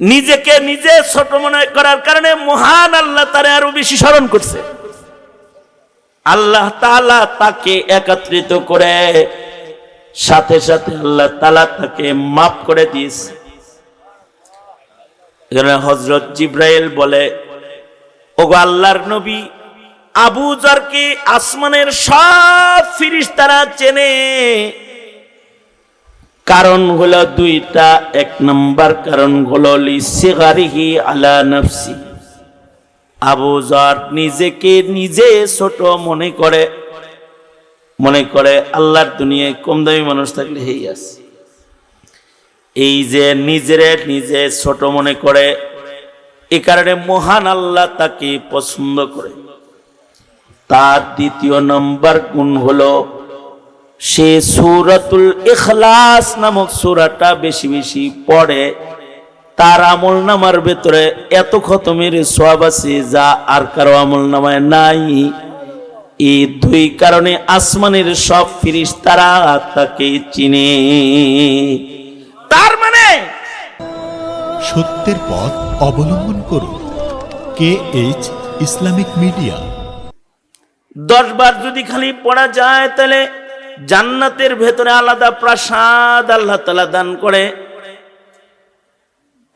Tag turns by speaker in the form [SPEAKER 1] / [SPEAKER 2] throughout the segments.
[SPEAKER 1] নিজেকে নিজে ছোট মনে করার কারণে মহান আল্লাহ তারে আরো বেশি স্মরণ করছে। আল্লাহ তাআলা তাকে একত্রিত করে সাথে সাথে আল্লাহ তাআলা তাকে মাফ করে দিয়েছে। এখানে হযরত জিবরাইল বলে, ওগো আল্লাহর নবী, আবু যরকে আসমানের সব ফেরেশতারা চেনে। কারণ হলো দুইটা। এক নাম্বার কারণ হলো লিসিগারিহি আলা নাফসি, আবু যর নিজেকে নিজে ছোট মনে করে আল্লাহর দুনিয়ায় কম দামি মানুষ থাকলে হেই আছে। এই যে নিজে ছোট মনে করে, এ কারণে মহান আল্লাহ তাকে পছন্দ করে। তার দ্বিতীয় নম্বর গুণ হলো সে সূরাতুল ইখলাস নামক সূরাটা বেশি বেশি পড়ে। তার আমলনামার ভেতরে এত খতমের সওয়াব আছে যা আর কারো আমলনামায় নাই। এই দুই কারণে আসমানের সব ফেরেশতারা তাকে চিনে। তার মানে
[SPEAKER 2] সত্যের পথ অবলম্বন করুন। KH Islamic media.
[SPEAKER 1] 10 বার যদি খালি পড়া যায় তাহলে জান্নাতের ভেতরে আলাদা প্রাসাদ আল্লাহ তাআলা দান করে।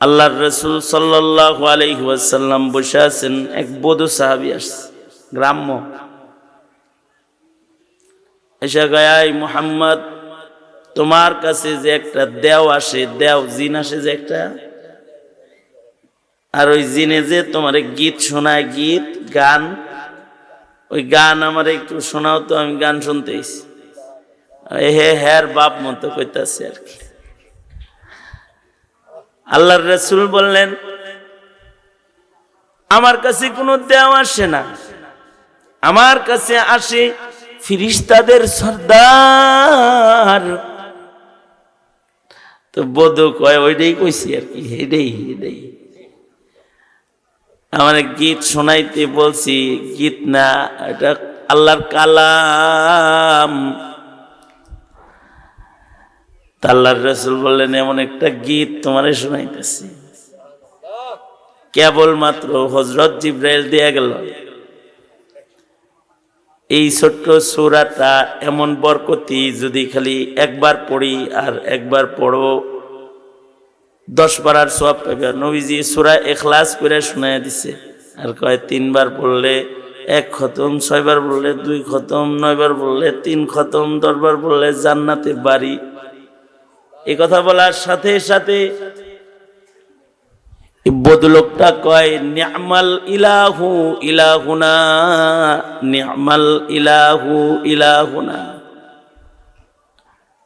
[SPEAKER 1] আল্লাহর রাসূল সাল্লাল্লাহু আলাইহি ওয়াসাল্লাম বসে আছেন, এক বদু সাহাবী আসছে, গ্রাম্য। এসে গায়, মুহাম্মদ, তোমার কাছে যে একটা দেও আসে, জিন আসে যে একটা, আর ওই জিনে যে তোমার গীত শোনায়, গীত গান, ওই গান আমার একটু শোনাও তো, আমি গান শুনতেছি। হ্যার বাপ মতো কইতাছে আর কি। আল্লাহর রাসূল বললেন, আমার কাছে কোনো দেও আসে না, আমার কাছে আসে ফেরেশতাদের সর্দার। তো বধূ কয়, ওইটাই কইছি আর কি, এটাই আমার গীত শোনাইতে বলছি, গীত না, এটা আল্লাহর কালাম। আল্লাহর রাসূল বললেন, এমন একটা গীত তোমারে শোনাইতেছি। কেবলমাত্র হযরত জিবরাইল দিয়ে গেল। এই ছোট্ট সূরাটা এমন বরকতি, যদি খালি একবার পড়ি আর একবার পড়ো 10 পারার সওয়াব পাবে। নবীজি সূরা ইখলাস করে শোনায় দিছে, আর কয় 3 বার পড়লে 1 খতম, 6 বার পড়লে 2 খতম, 9 বার পড়লে 3 খতম, 10 বার পড়লে জান্নাতে বাড়ি। এই কথা বলার সাথে সাথে বদলোকটা কয়, নি'মাল ইলাহু ইলাহুনা, নি'মাল ইলাহু ইলাহুনা।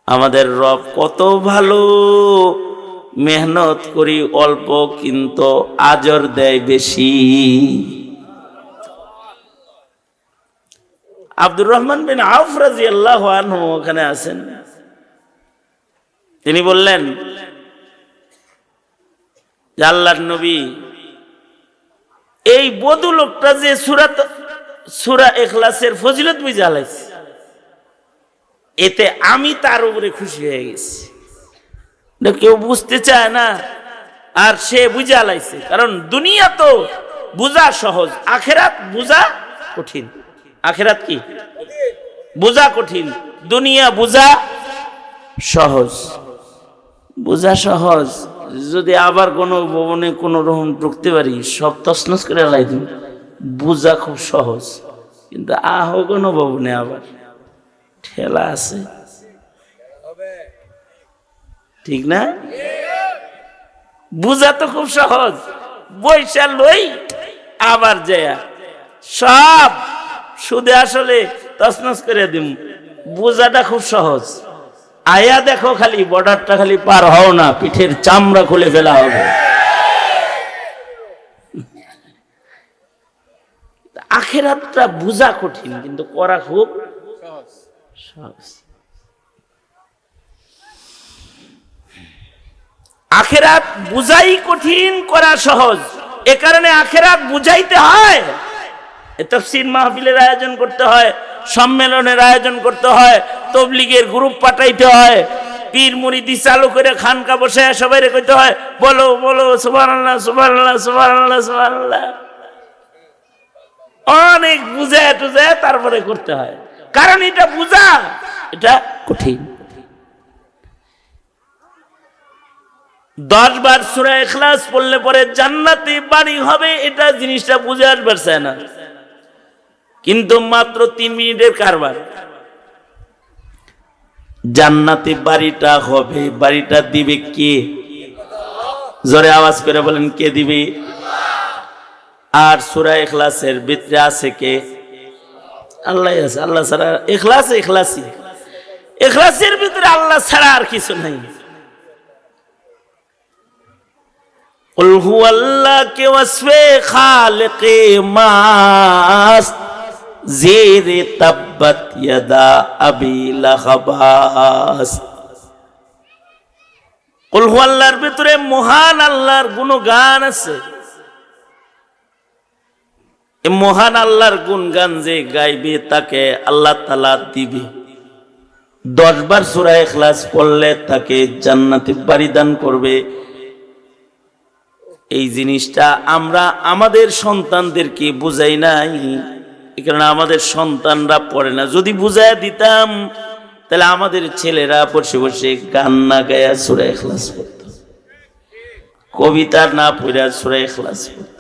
[SPEAKER 1] আমাদের রব কত ভালো, মেহনত করি অল্প কিন্তু আজর দেয় বেশি। আব্দুর রহমান বিন আউফ রাদিয়াল্লাহু আনহু ওখানে আছেন। তিনি বললেন, আল্লাহর নবী, এই বধূ লোকটা যে সূরা ইখলাসের ফজিলত বুঝে আলাইছে, এতে আমি তার উপরে খুশি হয়ে গেছি। কেউ বুঝতে চায় না, আর সে বুঝে আলাইছে। কারণ দুনিয়া তো বুঝা সহজ, আখেরাত বুঝা কঠিন। আখেরাত কি বুঝা কঠিন, দুনিয়া বুঝা সহজ। বুঝা সহজ, যদি আবার কোনো ভবনে কোনো রকম ঢুকতে পারি, সব তছনছ করে লাই দিন। বুঝা খুব সহজ, কিন্তু কোনো ভবনে আবার ঠেলা আছে, ঠিক না? বুঝা তো খুব সহজ, বৈশা লই আবার যায় সব সুদে আসলে তছনছ করে দিম। বুঝাটা খুব সহজ। আয়া দেখো, খালি বর্ডারটা খালি পার হও না, পিঠের চামড়া খুলে ফেলা হবে। আখিরাতটা বুঝা কঠিন, কিন্তু করা খুব সহজ। আখিরাত বুঝাই কঠিন, করা সহজ। এ কারণে আখিরাত বুঝাইতে হয়, তাফসীর মাহফিলের আয়োজন করতে হয়, সম্মেলনের আয়োজন করতে হয়, তাবলীগের গ্রুপ পাঠাইতে হয়, পীর মুরিদি চালু করে খানকা বসে সবাই কইতে হয় বলো বলো সুবহানাল্লাহ সুবহানাল্লাহ সুবহানাল্লাহ সুবহানাল্লাহ। অনেক বুঝায় টুজায় তারপরে করতে হয়, কারণ এটা বুঝা এটা কঠিন। 10 বার সূরা ইখলাস পড়লে পরে জান্নাতে বাড়ি হবে, এটা জিনিসটা বুঝে আসবার চায় না, কিন্তু মাত্র 3 মিনিটের কারবার। জান্নাতে বাড়িটা হবে, বাড়িটা দিবে কে? জোরে আওয়াজ করে বলেন, কে দিবে? আর সূরা ইখলাসের ভিতরে আছে কে? আল্লাহ আছে। আল্লাহ ছাড়া ইখলাস ইখলাসই, ইখলাসের ভিতরে আল্লাহ ছাড়া আর কিছু নাই। কুল হুয়াল্লাহ কে ওয়াসফে খালিকে মাস জেরে তাব্বাত ইয়াদা আবি লাহাবাস। কুল হুয়াল্লাহর ভিতরে মহান আল্লাহর গুণগান আছে। এই মহান আল্লাহর গুণগান যে গাইবে তাকে আল্লাহ তাআলা দিবে। 10 বার সূরা ইখলাস পড়লে তাকে জান্নাতে বাড়ি দান করবে। এই জিনিসটা আমরা আমাদের সন্তানদেরকে বুঝাই নাই, এই কারণে আমাদের সন্তানরা পড়ে না। যদি বুঝায় দিতাম তাহলে আমাদের ছেলেরা বসে বসে গান না গায়া সূরা ইখলাস পড়ত, কবিতা না পড়া সূরা ইখলাস পড়ত।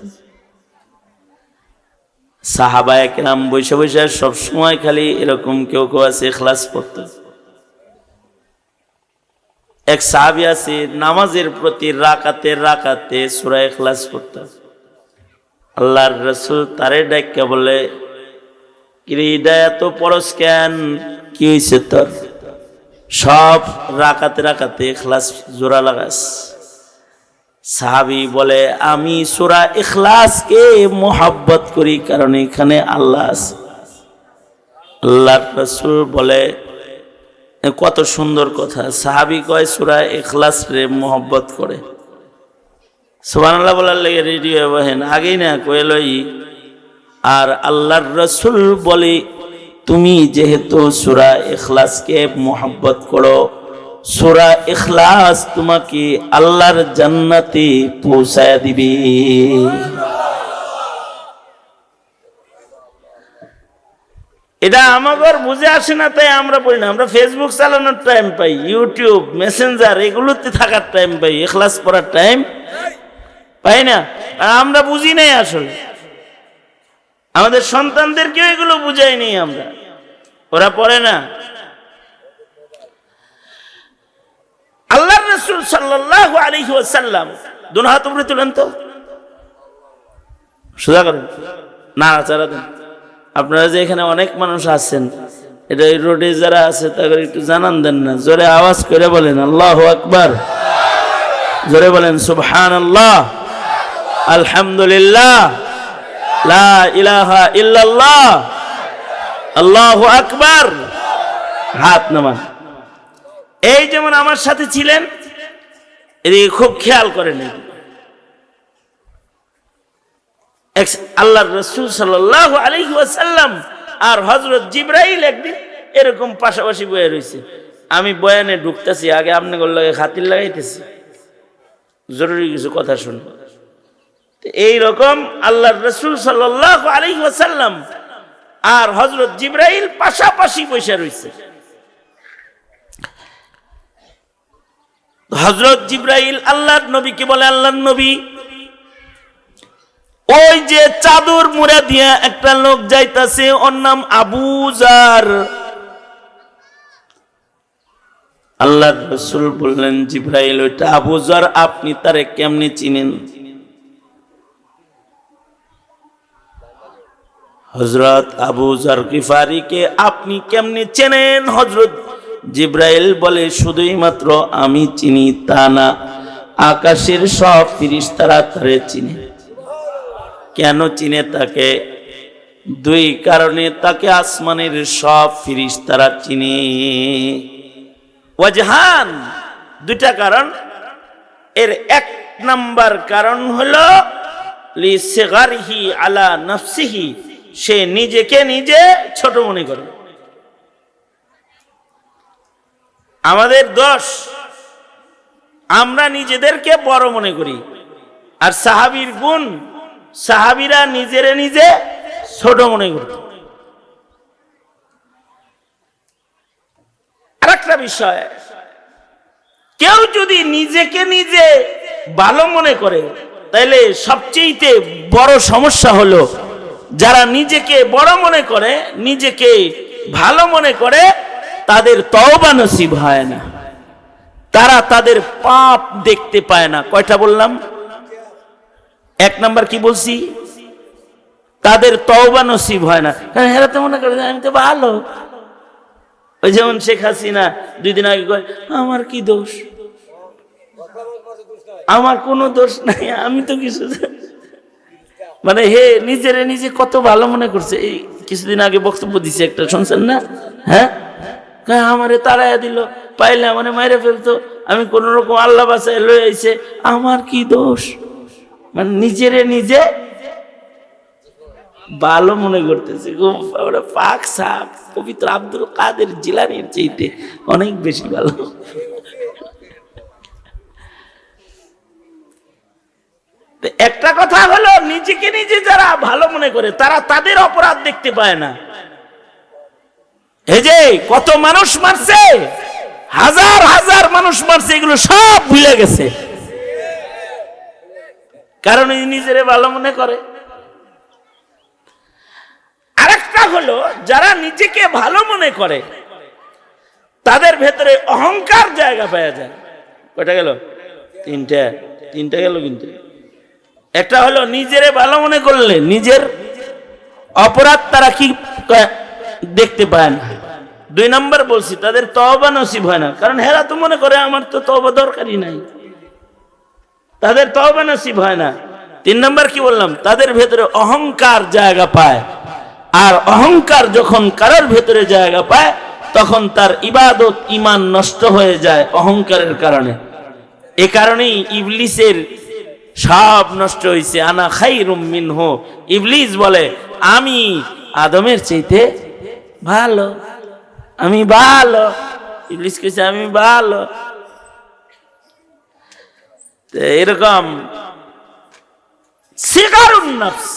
[SPEAKER 1] সাহাবায়ে কেরাম বসে বসে সব সময় খালি এরকম কেউ কেউ আছে ইখলাস পড়ত। এক সাহাবী আছে নামাজের প্রতি রাকাতে রাকাতে সূরা ইখলাস পড়ত। আল্লাহর রাসূল তারে ডাইকা বলে, কিরে এত পড়স কেন, কি হইছে তোর? সব রাকাতে রাকাতে ইখলাস জোড়া লাগাস। সাহাবী বলে, আমি সূরা ইখলাসকে মোহাব্বত করি, কারণ এখানে আল্লাহ আছে। আল্লাহর রাসূল বলে, কত সুন্দর কথা। সাহাবী কয় সূরা ইখলাস রে মোহাব্বত করে। সুবহানাল্লাহ বলার লেগে রেডি হয়ে বহেন, আগেই না কয়ে লই। আর আল্লাহর রাসূল বলে, তুমি যেহেতু সূরা ইখলাসকে মোহাব্বত করো, সূরা ইখলাস তোমাকে আল্লাহর জান্নাতে পৌঁছায়া দিবে। এটা আমাদের বুঝে আসে না, তাই আমরা পড়ি না। আমরা ফেসবুক চালানোর টাইম পাই, ইউটিউব, মেসেঞ্জার এগুলোতে থাকার টাইম পাই, ইখলাস পড়ার টাইম পাই না। আমরা বুঝি নাই আসলে, আমাদের সন্তানদেরকে এগুলো বুঝাই নেই আমরা, ওরা পড়ে না। আল্লাহর রাসূল সাল্লাল্লাহু আলাইহি ওয়াসাল্লাম, দুনো হাত উপরে তুলেন তো, সোজা করেন, নাড়াচাড়া দেন। আপনারা যে এখানে অনেক মানুষ আছেন, এটা এই রোডে যারা আছে তাদের একটু জানান দেন না, জোরে আওয়াজ করে বলেন আল্লাহু আকবার, জোরে বলেন সুবহানাল্লাহ, আলহামদুলিল্লাহ, লা ইলাহা ইল্লাল্লাহ, আল্লাহু আকবার। হাত নামান। এই যেমন আমার সাথে ছিলেন, এদিকে খুব খেয়াল করেন। আল্লাহর রাসূল সাল্লাল্লাহু আলাইহি ওয়াসাল্লাম আর হযরত জিবরাইল একদিন এরকম পাশাপাশি বয়ে রয়েছে। আমি বয়ানে ঢুকতেছি, আগে আপনাদের লগে খাতির লাগাইতেছি, জরুরি কিছু কথা শুনে। এইরকম আল্লাহর রাসূল সাল্লাল্লাহু আলাইহি ওয়াসাল্লাম আর হযরত জিবরাইল পাশাপাশি বসে রয়েছে। হযরত জিবরাইল আল্লাহর নবীকে বলে, আল্লাহর নবী, ওই যে চাদর মুড়া দিয়া একটা লোক যাইতাছে, ওর নাম আবু যার। আল্লাহর রাসূল বললেন, জিবরাইল ওইটা আবু যার, আপনি তারে কেমনে চিনেন? হযরত আবু যার গিফারিকে আপনি কেমনে চেনেন? হযরত জিবরাইল বলে, শুধুই মাত্র আমি চিনি তা না, আকাশের সব ফেরেশতারা তারে চিনে। কেন চিনে তাকে? দুই কারণে তাকে আসমানের সব ফেরেশতারা চিনে। ওয়াজহান, দুইটা কারণ। এর এক নাম্বার কারণ হলো লিসিগারিহি আলা নাফসিহি, সে নিজেকে নিজে ছোট মনে করে। আমাদের দোষ আমরা নিজেদেরকে বড় মনে করি। আর সাহাবীর গুণ, সাহাবীরা নিজেরে নিজে ছোট মনে করত। আরেকটা বিষয়, কেউ যদি নিজেকে নিজে ভালো মনে করে তাহলে সবচেয়ে বড় সমস্যা হলো যারা নিজেকে বড় মনে করে, নিজেকে ভালো মনে করে, তাদের তওবা নসিব হয় না, তারা তাদের পাপ দেখতে পায় না। কয়টা বললাম? এক নাম্বার কি বলছি? তাদের তওবা নসিব হয় না। এরা তো মনে করে আমি তো ভালো। ওই যেমন শেখ হাসিনা 2 দিন আগে কয় আমার কি দোষ, আমার কোনো দোষ নাই, আমি তো কিছু, মানে হে নিজেরে নিজে কত ভালো মনে করছে। এই কিছুদিন আগে বক্তব্য দিছে একটা, শুনছেন না? হ্যাঁ, আমারে তাড়াইয়া দিল, পাইলে আমারে মাইরে ফেলতো, আমি কোন রকম আল্লাহ বাসায় লয়ে আইছে, আমার কি দোষ। মানে নিজেরে নিজে ভালো মনে করতেছে। পাক সাপ পবিত্র আব্দুল কাদের জিলানীর চাইতে অনেক বেশি ভালো। একটা কথা হলো, নিজেকে নিজে যারা ভালো মনে করে তারা তাদের অপরাধ দেখতে পায় না। এই যে কত মানুষ মারছে, হাজার হাজার মানুষ মারছে, এগুলো সব ভুলে গেছে, কারণ নিজেরে ভালো মনে করে। আরেকটা হলো, যারা নিজেকে ভালো মনে করে তাদের ভেতরে অহংকার জায়গা পাওয়া যায়। কয়টা গেল? তিনটা গেল। কিন্তু একটা হলো নিজেরে ভালো মনে করলে নিজের অপরাধ তারা কি দেখতে পায় না। 2 নাম্বার বলছি, তাদের তওবা নসিব হয় না, কারণ হেরা তো মনে করে আমার তো তওবা দরকারই নাই, তাদের তওবা নসিব হয় না। 3 নাম্বার কি বললাম? তাদের ভেতরে অহংকার জায়গা পায়, আর অহংকার যখন কারোর ভেতরে জায়গা পায় তখন তার ইবাদত ঈমান নষ্ট হয়ে যায় অহংকারের কারণে। এ কারণেই ইবলিসের সব নষ্ট হয়েছে। আনা খাইরুম মিনহু, ইবলিস বলে আমি আদমের চাইতে ভালো, আমি ভালো। ইবলিস কইছে আমি ভালো। এরকম সিগারুন নফস,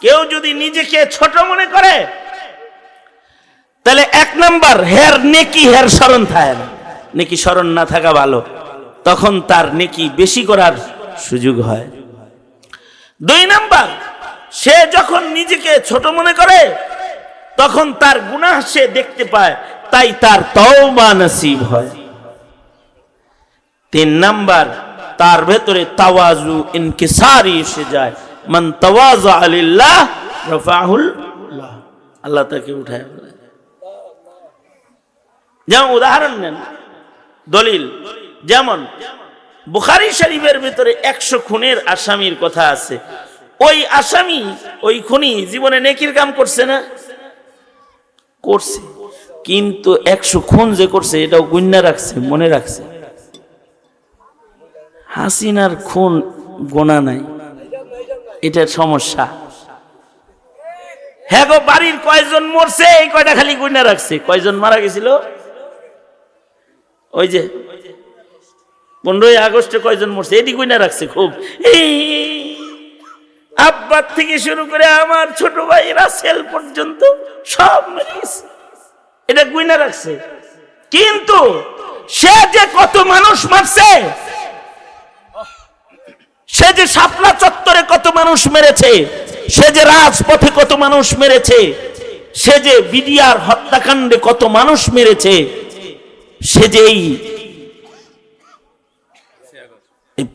[SPEAKER 1] কেউ যদি নিজেকে ছোট মনে করে তাহলে 1 নাম্বার হের নেকি হের স্মরণ থাকে না। নেকি স্মরণ না থাকা ভালো, তখন তার নেকি বেশি করার সুযোগ হয়। 2 নাম্বার, সে যখন নিজেকে ছোট মনে করে তখন তার গুনাহ সে দেখতে পায়, তাই তার তওবা নসিব হয়। 3 নাম্বার, তার ভেতরে তাওয়াজু ইনকিসারি এসে যায়। মান তাওয়াজা লিল্লাহ রাফাহুল্লাহ, আল্লাহ তাকে উঠায়। যেমন উদাহরণ নেন, দলিল, যেমন বুখারী শরীফের ভিতরে 100 খুনের আসামির কথা আছে। ওই আসামি, ওই খুনি জীবনে নেকির কাম করছে না? করছে, কিন্তু 100 খুন যে করছে এটাও গুণনা রাখছে, মনে রাখছে। হাসিনার খুন গোনা নাই, এটার সমস্যা। হ্যাঁ গো, বাড়ির কয়জন মরছে এই কয়টা খালি গুণনা রাখছে। কয়জন মারা গেছিল? ওই যে 15ই আগস্টে কয়জন মরছে এটি গুণনা রাখছে খুব। আব্বার থেকে শুরু করে আমার ছোট ভাই রাসেল পর্যন্ত সব মরে গেছে, এটা গুণনা রাখছে। কিন্তু সে যে কত মানুষ মারছে, সে যে শাপলা চত্বরে কত মানুষ মেরেছে, সে যে রাজপথে কত মানুষ মেরেছে, সে যে বিডিআর হত্যাকাণ্ডে কত মানুষ মেরেছে, সে যে এই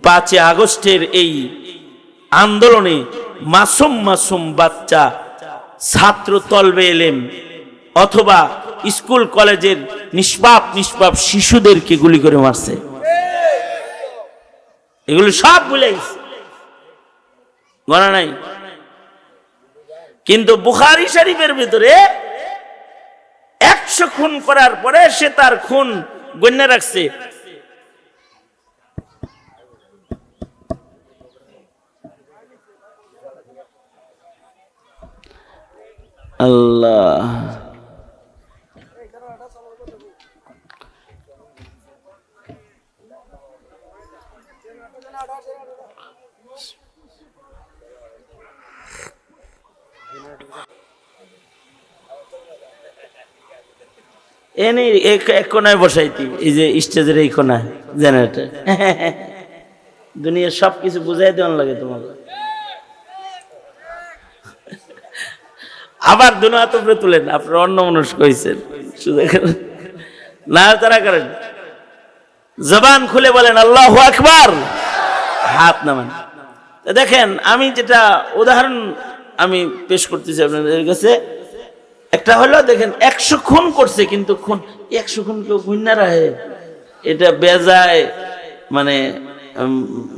[SPEAKER 1] 5 আগস্টের এই আন্দোলনে মাসুম মাসুম বাচ্চা, ছাত্র তলবে এলেম অথবা স্কুল কলেজের নিষ্পাপ নিষ্পাপ শিশুদেরকে গুলি করে মারছে, এগুলো সব ভুলে গেছে, গণা নাই। কিন্তু বুখারী শরীফের ভিতরে 100 খুন করার পরে সে তার খুন গণ্য রাখছে। আল্লাহ, এনে এক কোনায় বসাইতি, এই যে স্টেজের এই কোনায় জেনারেটর। দুনিয়ার সব কিছু বুঝাই দেওয়ার লাগে তোমাকে। আবার দুনো হাত উপরে তুলেন, আপনার অন্য মনস্ক হয়েছেন, না তারা করেন, জবান খুলে বলেন আল্লাহু আকবার, হাত নামান। দেখেন, আমি যেটা উদাহরণ আমি পেশ করতেছি আপনাদের কাছে, একটা হলো দেখেন 100 খুন করছে, কিন্তু খুন 100 খুন কেউ গুন্না রাখে, এটা বেজায় মানে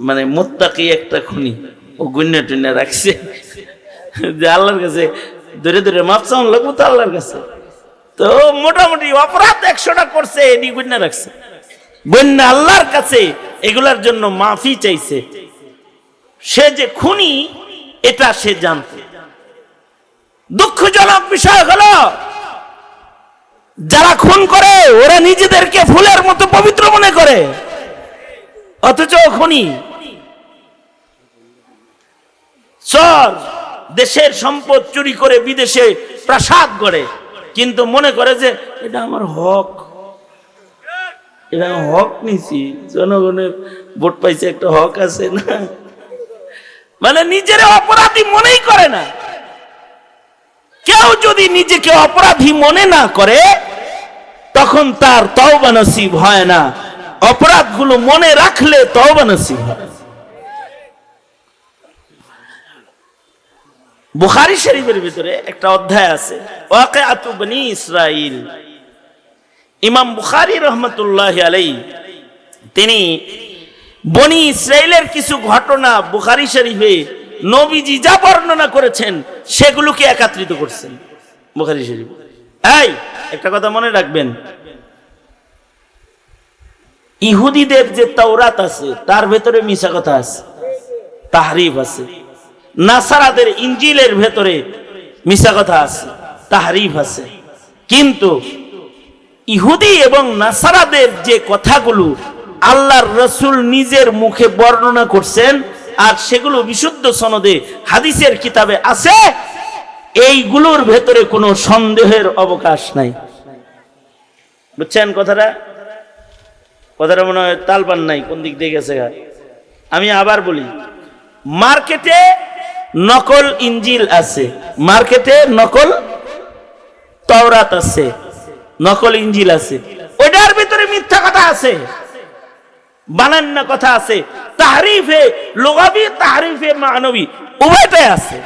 [SPEAKER 1] মানে মুত্তাকি একটা খুনি, ও গুন্না টুন্না রাখছে যে আল্লাহর কাছে ধরে ধরে মাপ চাওয়ান লাগবো তো আল্লাহর কাছে। তো মোটামুটি অপরাধ 100টা করছে, এটি গুন্না রাখছে, গুন্না আল্লাহর কাছে এগুলার জন্য মাফি চাইছে। সে যে খুনি এটা সে জানতো। দুঃখজনক বিষয় হলো যারা খুন করে ওরা নিজেদেরকে ফুলের মতো পবিত্র মনে করে, অথচ খুনি। চোর দেশের সম্পদ চুরি করে বিদেশে প্রাসাদ গড়ে, কিন্তু মনে করে যে এটা আমার হক, এটা হক নিছি, জনগণের ভোট পাইছে, একটা হক আছে না, মানে নিজের অপরাধী মনেই করে না। কেউ যদি নিজেকে অপরাধী মনে না করে তখন তার তওবা নসিব হয় না, অপরাধগুলো মনে রাখলে তওবা নসিব হয়। বুখারী শরীফের ভিতরে একটা অধ্যায় আছে, ওয়াকিআতু বনি ইসরাইল। ইমাম বুখারী রাহমাতুল্লাহি আলাইহি তিনি বনি ইসরাইলের কিছু ঘটনা বুখারী শরীফে নবীজি যা বর্ণনা করেছেন সেগুলোকে একত্রিত করছেন বুখারী শরীফ। এই একটা কথা মনে রাখবেন, ইহুদিদের যে তাওরাত আছে তার ভেতরে মিশা কথা আছে, তাহরিফ আছে। নাসারাদের ইনজিলের ভেতরে মিশা কথা আছে, তাহরিফ আছে। কিন্তু ইহুদি এবং নাসারাদের যে কথাগুলো আল্লাহর রাসূল নিজের মুখে বর্ণনা করছেন আর সেগুলো বিশুদ্ধ সনদে হাদিসের কিতাবে আছে, এইগুলোর ভেতরে কোনো সন্দেহের অবকাশ নাই। বুঝছেন কথাটা? কথাটা মনে হয় তালপান নাই, কোন দিক দিয়ে গেছে। আমি আবার বলি, মার্কেটে নকল ইনজিল আছে, মার্কেটে নকল তাওরাত আছে, নকল ইনজিল আছে, ওটার ভিতরে মিথ্যা কথা আছে, বানান্য কথা আছে, তাহরিফে লুগাবি, তাহরিফে মানবী উভয়টাই আছে।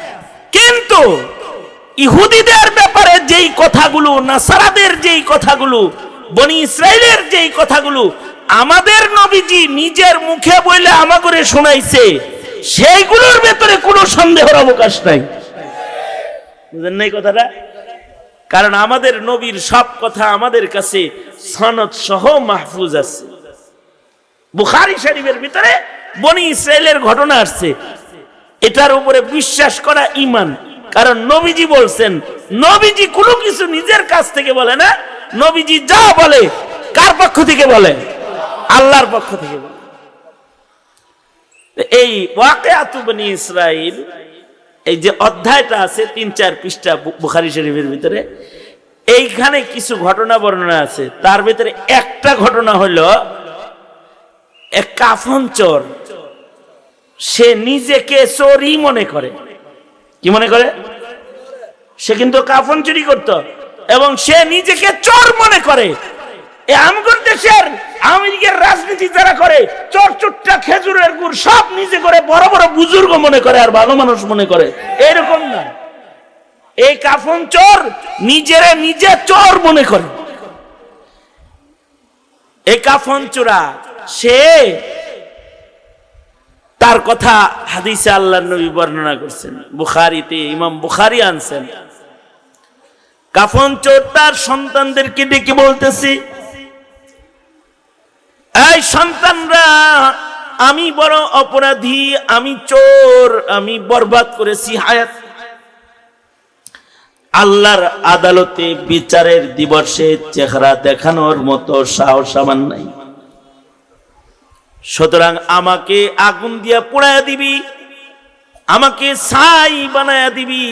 [SPEAKER 1] কিন্তু ইহুদিদের ব্যাপারে যেই কথাগুলো, নাসারাদের যেই কথাগুলো, বনি ইসরাইলের যেই কথাগুলো আমাদের নবীজি নিজের মুখে বলে আমাকে শোনাইছে, সেইগুলোর ভেতরে কোনো সন্দেহের অবকাশ নাই। বুঝেন নাই কথাটা? কারণ আমাদের নবীর সব কথা আমাদের কাছে সনদ সহ মাহফুজ আছে। বুখারী শরীফের ভিতরে বনি ইসরাইলের ঘটনা আসছে, এটার উপরে বিশ্বাস করা ঈমান। কারণ নবীজি বলছেন, নবীজি কোনো কিছু নিজের কাছ থেকে বলে না, নবীজি যা বলে কার পক্ষ থেকে বলে? আল্লাহর পক্ষ থেকে বলে। এই ওয়াকিআতু বনি ইসরাইল, এই যে অধ্যায়টা আছে 3-4 পৃষ্ঠা বুখারী শরীফের ভিতরে, এইখানে কিছু ঘটনা বর্ণনা আছে। তার ভিতরে একটা ঘটনা হলো এক কাফন চোর, সে নিজেকে চোরই মনে করে। কি মনে করে? সে কিন্তু কাফন চুরি করত এবং সে নিজেকে চোর মনে করে। আমগর দেশের আমেরিকার রাজনীতি যারা করে, চোর চুট্টা খেজুরের গুড় সব নিজে করে বড় বড় বুজুর্গ মনে করে আর ভালো মানুষ মনে করে, এরকম না। এই কাফন চোর নিজেরে নিজে চোর মনে করে। এই কাফন চোরা সে, তার কথা হাদিসে আল্লাহর নবী বর্ণনা করছেন, বুখারীতে ইমাম বুখারী আনছেন। কাফন চোর তার সন্তানদেরকে ডেকে বলতেছে, এই সন্তানরা, আমি বড় অপরাধী, আমি চোর, আমি বরবাদ করেছি হায়াত। আল্লাহর আদালতে বিচারের দিবসে চেহারা দেখানোর মতো সাহস আমার নাই, সুতরাং আমাকে আগুন দিয়া পোড়ায়া দিবি, আমাকে ছাই বানায়া দিবি,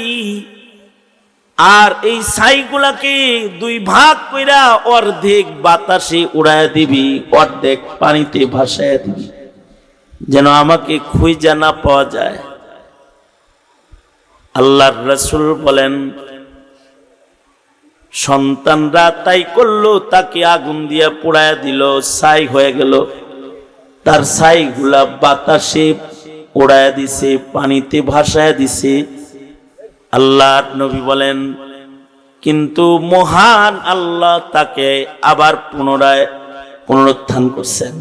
[SPEAKER 1] আর এই ছাইগুলাকে দুই ভাগ কইরা অর্ধেক বাতাসে উড়ায় দিবি, অর্ধেক পানিতে ভাসায় দিবি, যেন আমাকে খুঁজে না পাওয়া যায়। আল্লাহর রাসূল বলেন, সন্তানরা তাই করলো, তাকে আগুন দিয়ে পোড়ায় দিল, ছাই হয়ে গেল। তার ছাইগুলা বাতাসে উড়ায় দিছে, পানিতে ভাসায় দিছে। আল্লাহর নবী বলেন, কিন্তু মহান আল্লাহ তাকে আবার পুনরায় পুনরুত্থান করছেন।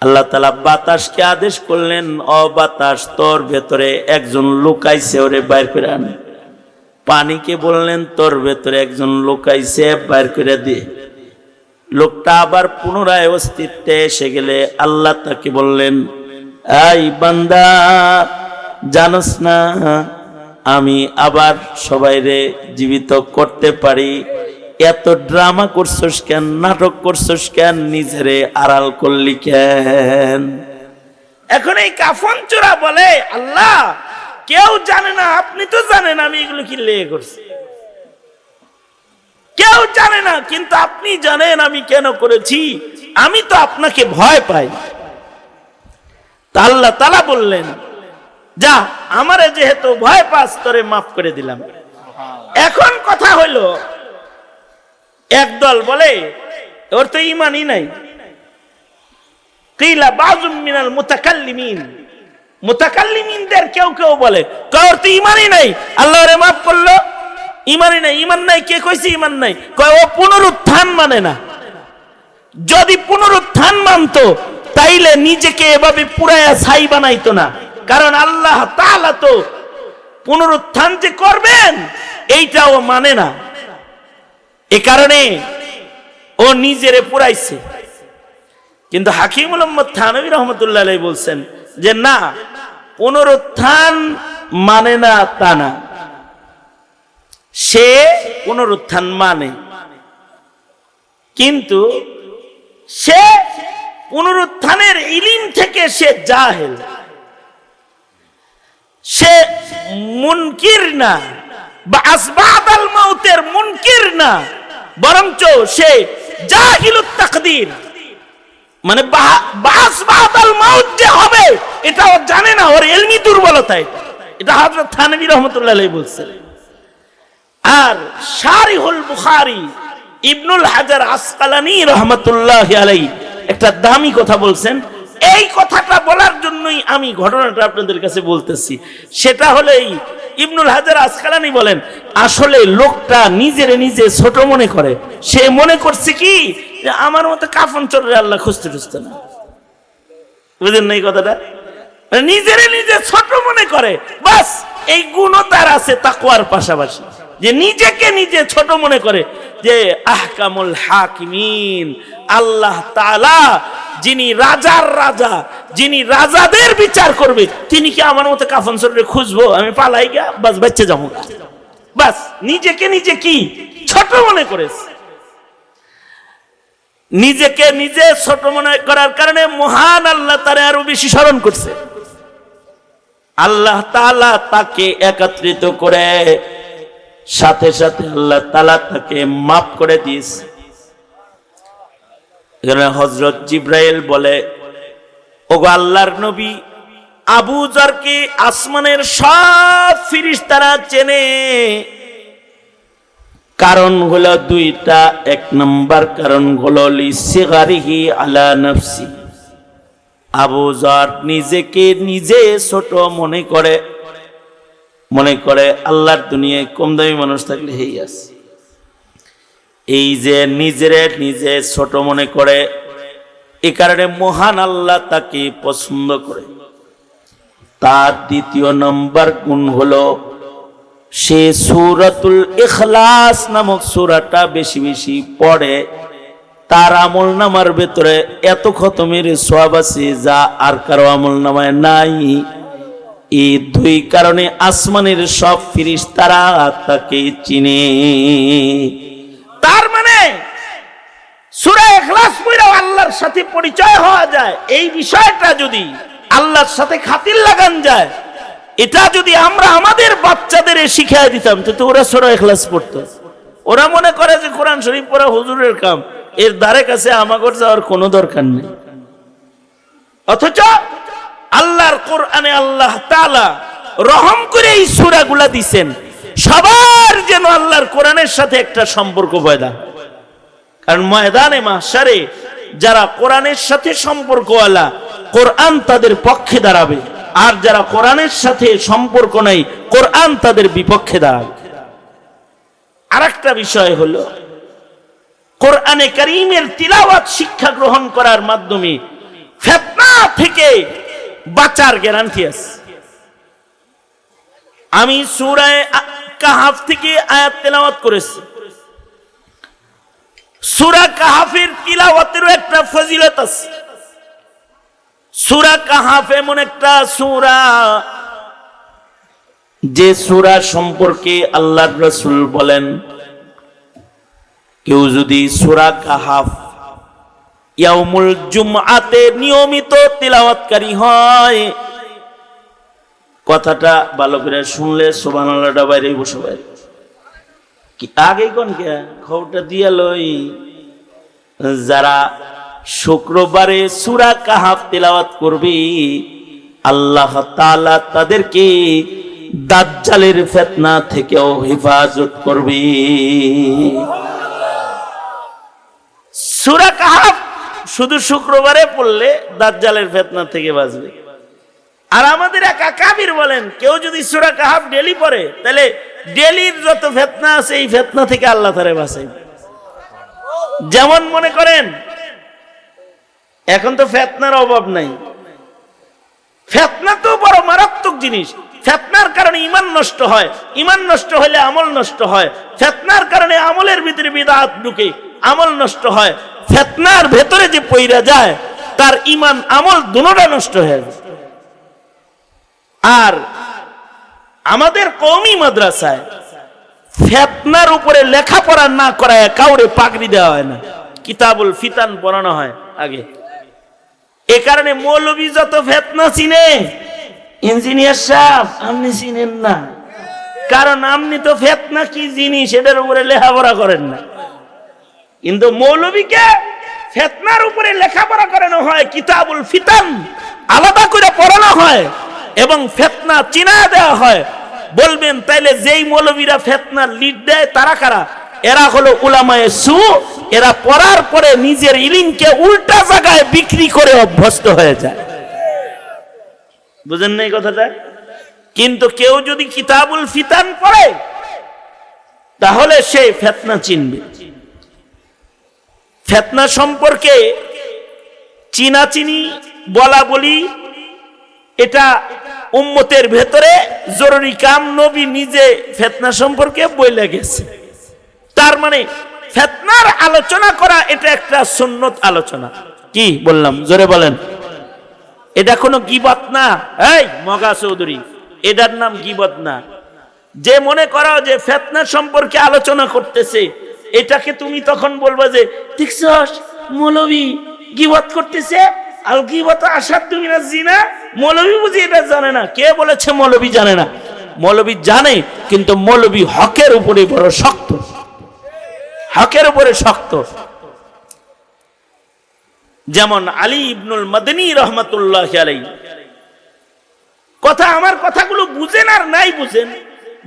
[SPEAKER 1] আল্লাহ তাআলা বাতাসকে আদেশ করলেন, ও বাতাস, তোর ভেতরে একজন লুকাইছে, ওরে বাইর করে আন। পানিকে বললেন, তোর ভেতরে একজন লুকাইছে, বাইর করে দে। লোকটা আবার পুনরায় অস্তিত্বে এসে গেলে আল্লাহ তাকে বললেন, এই বান্দা, জানোস না আমি আবার সবাইরে জীবিত করতে পারি? এত ড্রামা করছস কেন, নাটক করছস কেন, নিজেরে আড়াল করলি কেন? এখন এই কাফন চোরা বলে, আল্লাহ কেউ জানে না, আপনি তো জানেন আমি এগুলো কি লেগে করছি। কেউ জানে না, কিন্তু আপনি জানেন আমি কেন করেছি। আমি তো আপনাকে ভয় পাই। তা আল্লাহ তাআলা বললেন, যা, আমারে যেহেতু ভয় পাস, তোরে মাফ করে দিলাম। এখন কথা হইল, একদল বলে ওর তো ঈমানই নাই। কিলা বাযুম মিনাল মুতাকাল্লিমিন, মুতাকাল্লিমিনদের কেউ কেউ বলে ওর তো ঈমানই নাই, আল্লাহ ওরে মাফ করলো। ঈমানই নাই, ঈমান নাই কে কইছে ঈমান নাই? কয় ও পুনরুত্থান মানে না। যদি পুনরুত্থান মানতো তাইলে নিজেকে এভাবে পুরায়া ছাই বানাইতো না। কারণ আল্লাহ তাআলা তো পুনরুত্থান যে করবেন এইটাও মানে না। এ কারণে ও নিজেরে পুরাইছে। কিন্তু হাকিমুল উম্মত থানভী রাহমাতুল্লাহ আলাইহি বলছেন যে না, পুনরুত্থান মানে না তা না, সে পুনরুত্থান মানে, কিন্তু সে পুনরুত্থানের ইলম থেকে সে জাহেল, সে মুনকির না, বা আসবাদাল মাউতের মুনকির না, বরঞ্চ সে জাহিলুত তাকদীর, মানে আসবাদাল মাউত যে হবে এটাও জানে না, ওর ইলমি দুর্বলতা। এটা হযরত থানভী রাহমাতুল্লাহ আলাইহি বলছেন। আর শারিহুল বুখারী ইবনুল হাজার আসকালানী রাহমাতুল্লাহি আলাইহি একটা দামি কথা বলছেন। এই কথাটা বলার জন্যই আমি ঘটনাটা আপনাদের কাছে বলতেছি। সেটা হলো এই, ইবনুল হাজার আসকালানী বলেন, আসলে লোকটা নিজেরে নিজে ছোট মনে করে। সে মনে করছে কি যে আমার মতো কাফন চোরে আল্লাহ খুঁজতে খুঁজতে না। বুঝেন না এই কথাটা? নিজেরে নিজে ছোট মনে করে, বাস এই গুণও তার আছে তাকওয়ার পাশাপাশি, যে নিজেকে নিজে ছোট মনে করে যে আহকামুল হাকিমিন, আল্লাহ তাআলা যিনি রাজার রাজা, যিনি রাজাদের বিচার করবে, তিনি কি আমার মতো কাফন চোরে খুঁজবো? আমি পালাই গা, বাস বাচ্চা যাবো, বাস নিজেকে নিজে কি ছোট মনে করেছে। নিজেকে নিজে ছোট মনে করার কারণে মহান আল্লাহ তারে আরো বেশি স্মরণ করছে। আল্লাহ তাআলা তাকে একত্রিত করে সাথে সাথে আল্লাহ তাআলা তাকে মাফ করে দিয়েছে। এখানে হযরত জিবরাইল বলে, ওগো আল্লাহর নবী, আবু যরকে আসমানের সব ফেরেশতারা চেনে। কারণ হলো দুইটা। এক নাম্বার কারণ হলো লিসিগারিহি আলা নাফসি, আবু যর নিজেকে নিজে ছোট মনে করে আল্লাহর দুনিয়ায় কম দামি মানুষ থাকলে হেই আছে। এই যে নিজেরে নিজে ছোট মনে করে, এ কারণে মহান আল্লাহ তাকে পছন্দ করে। তার দ্বিতীয় নম্বর গুণ হলো সে সূরাতুল ইখলাস নামক সূরাটা বেশি বেশি পড়ে। তার আমল নামার ভেতরে এত খতমের সওয়াব আছে যা আর কারো আমল নামায় নাই। এই দুই কারণে আসমানের সব ফেরেশতারা তাকে চিনে। তার মানে সূরা ইখলাস পড়ে আল্লাহর সাথে পরিচয় হওয়া যায়। এই বিষয়টা যদি আল্লাহর সাথে খাতির লাগান যায়, এটা যদি আমরা আমাদের বাচ্চাদের শিখিয়ে দিতাম তো ওরা সূরা ইখলাস পড়তো। ওরা মনে করে যে কোরআন শরীফ পড়া হুজুরের কাম, এর ধারে কাছে আমাগর যাওয়ার কোনো দরকার নেই। অথচ আল্লাহর কোরআনে আল্লাহ তাআলা রহম করে এই সূরাগুলা দিবেন সবার যেন আল্লাহর কোরআনের সাথে একটা সম্পর্ক পয়দা। কারণ ময়দানে মাহশারে যারা কোরআনের সাথে সম্পর্কওয়ালা, কোরআন তাদের পক্ষে দাঁড়াবে, আর যারা কোরআনের সাথে সম্পর্ক নাই, কোরআন তাদের বিপক্ষে দাঁড়াবে। আরেকটা বিষয় হলো কোরআনে কারীমের তিলাওয়াত শিক্ষা গ্রহণ করার মাধ্যমে ফিতনা থেকে বাঁচার গ্যারান্টি আছে। আমি সূরা কাহাফ থেকে আয়াত তেলাওয়াত করেছি। সূরা কাহাফের তিলাওয়াতেরও একটা ফজিলত আছে। সূরা কাহাফ এমন একটা সূরা যে সূরা সম্পর্কে আল্লাহর রাসূল বলেন, কেউ যদি সূরা কাহাফ ইয়াউমুল জুমআতে নিয়মিত তিলাওয়াতকারী হয়, কথাটা ভালো করে শুনলে সুবহানাল্লাহটা বাইরে বসে বাইরে কি আগে কোন কে খবরটা দিয়া লই। যারা শুক্রবারে সূরা কাহাফ তিলাওয়াত করবে আল্লাহ তাআলা তাদেরকে দাজ্জালের ফিতনা থেকেও হেফাজত করবে। সূরা কাহাফ শুধু শুক্রবারে পড়লে দাজ্জালের ফিতনা থেকে বাঁচবে। আর আমাদের এক আকাবির বলেন, কেউ যদি সূরা কাহাফ ডেলি পড়ে তাহলে ডেলির যত ফিতনা আছে এই ফিতনা থেকে আল্লাহ তারে বাঁচাইবে। যেমন মনে করেন এখন তো ফিতনার অভাব নাই, ফিতনা তো বড় মারাত্মক জিনিস। ফিতনার কারণে ঈমান নষ্ট হয়, ঈমান নষ্ট হলে আমল নষ্ট হয়, ফিতনার কারণে আমলের ভিতরে বিদআত ঢুকে, আমল নষ্ট হয়। ফিতনার ভেতরে যে পইরা যায় তার ঈমান আমল দুটোটা নষ্ট হয়ে যায়। আর আমাদের কওমি মাদ্রাসায় ফিতনার উপরে লেখাপড়া না করায় কাউরে পাগড়ি দেওয়া হয় না, কিতাবুল ফিতান পড়ানো হয় আগে। এ কারণে মৌলবী যত ফিতনা চিনে, ইঞ্জিনিয়ার সাহেব আপনি চিনেন না, কারণ আপনি তো ফিতনা কি জিনিস এটার উপরে লেখাপড়া করেন না। কিন্তু মৌলবীকে ফিতনার উপরে লেখাপড়া করানো হয়, কিতাবুল ফিতান আলাদা করে পড়ানো হয় এবং ফিতনা চিনা দেওয়া হয়। বলবেন তাইলে যেই মৌলবীরা ফিতনার লিড দেয় তারা কারা? এরা হলো উলামায়ে সু। এরা পড়ার পরে নিজের ইলমকে উল্টা জায়গায় বিক্রি করে অভ্যস্ত হয়ে যায়। বুঝেন না এই কথাটা? কিন্তু কেউ যদি কিতাবুল ফিতান পড়ে তাহলে সে ফিতনা চিনবে। ফিতনা সম্পর্কে চিনাচিনি বলা বলি এটা উম্মতের ভেতরে জরুরি কাম। নবী নিজে ফিতনা সম্পর্কে বলে গেছে। তার মানে ফিতনার আলোচনা করা এটা একটা সুন্নত আলোচনা। কি বললাম জোরে বলেন? এটা কোনো গীবত না। এই মগা চৌধুরী, এটার নাম গীবত না। যে মনে করো যে ফিতনা সম্পর্কে আলোচনা করতেছে, এটাকে তুমি তখন বলবা যে দেখছস মৌলবী গীবত করতেছে, আল গীবত আসাদু মিনাজ জিনা। মৌলবী বুঝি এটা জানে না? কে বলেছে মৌলবী জানে না? মৌলবী জানে, কিন্তু মৌলবী হকের উপরে বড় শক্ত, হকের উপরে শক্ত। যেমন আলী ইবনুল মাদনী রহমাতুল্লাহ আলাইহি কথা, আমার কথাগুলো বুঝেন আর নাই বুঝেন,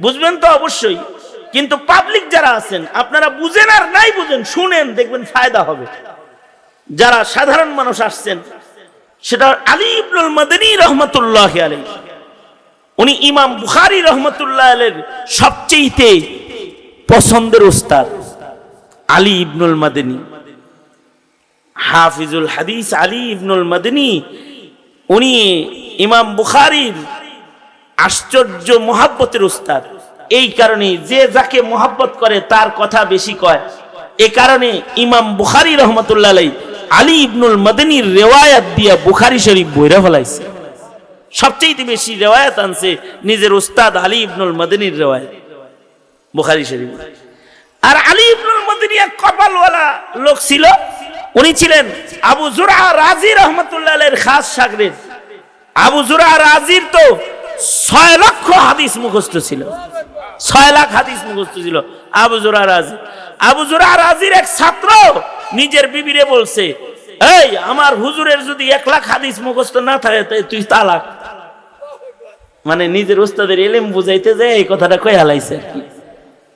[SPEAKER 1] বুঝবেন তো অবশ্যই, কিন্তু পাবলিক যারা আছেন আপনারা বুঝেন আর নাই বুঝেন শুনেন, দেখবেন ফায়দা হবে। যারা সাধারণ মানুষ আসছেন, সেটা আলী ইবনুল মাদনী রহমাতুল্লাহ আলাইহি, উনি ইমাম বুখারী রহমাতুল্লাহ আলাইহির সবচেয়ে পছন্দের উস্তাদ। আলী ইবনুল মাদনী হাফিজুল হাদিস আলী ইবনুল মাদনী, উনি ইমাম বুখারীর আশ্চর্য মুহাব্বতের উস্তাদ। এই কারণে যে যাকে মুহাব্বত করে তার কথা বেশি কয়। এই কারণে ইমাম বুখারী রহমাতুল্লাহ আলাইহি আলী ইবনুল মাদনীর রিওয়ায়াত দিয়া বুখারী শরীফ বইরা ফেলাইছে। সবচেয়ে বেশি রিওয়ায়াত আনছে নিজের উস্তাদ আলী ইবনুল মাদনীর রিওয়ায়াত বুখারী শরীফ। আর আলী ইবনুল মাদনী এক কপালওয়ালা লোক ছিল। উনি ছিলেন আবু যুরআ রাজি রহমাতুল্লাহ আলাইহির খাস শাগরিদ। আবু যুরআ রাজির তো 6 লক্ষ হাদিস মুখস্থ ছিল, 6 লাখ হাদিস মুখস্থ ছিল আবু জুরা রাজি। আবু জুরা রাজির এক ছাত্র নিজের বিবিরে বলছে, এই আমার হুজুরের যদি 1 লাখ হাদিস মুখস্থ না থাকে তাই তুই তালাক। মানে নিজের উস্তাদের ইলম বুঝাইতে যায় এই কথাটা কই হালাইছে আর কি।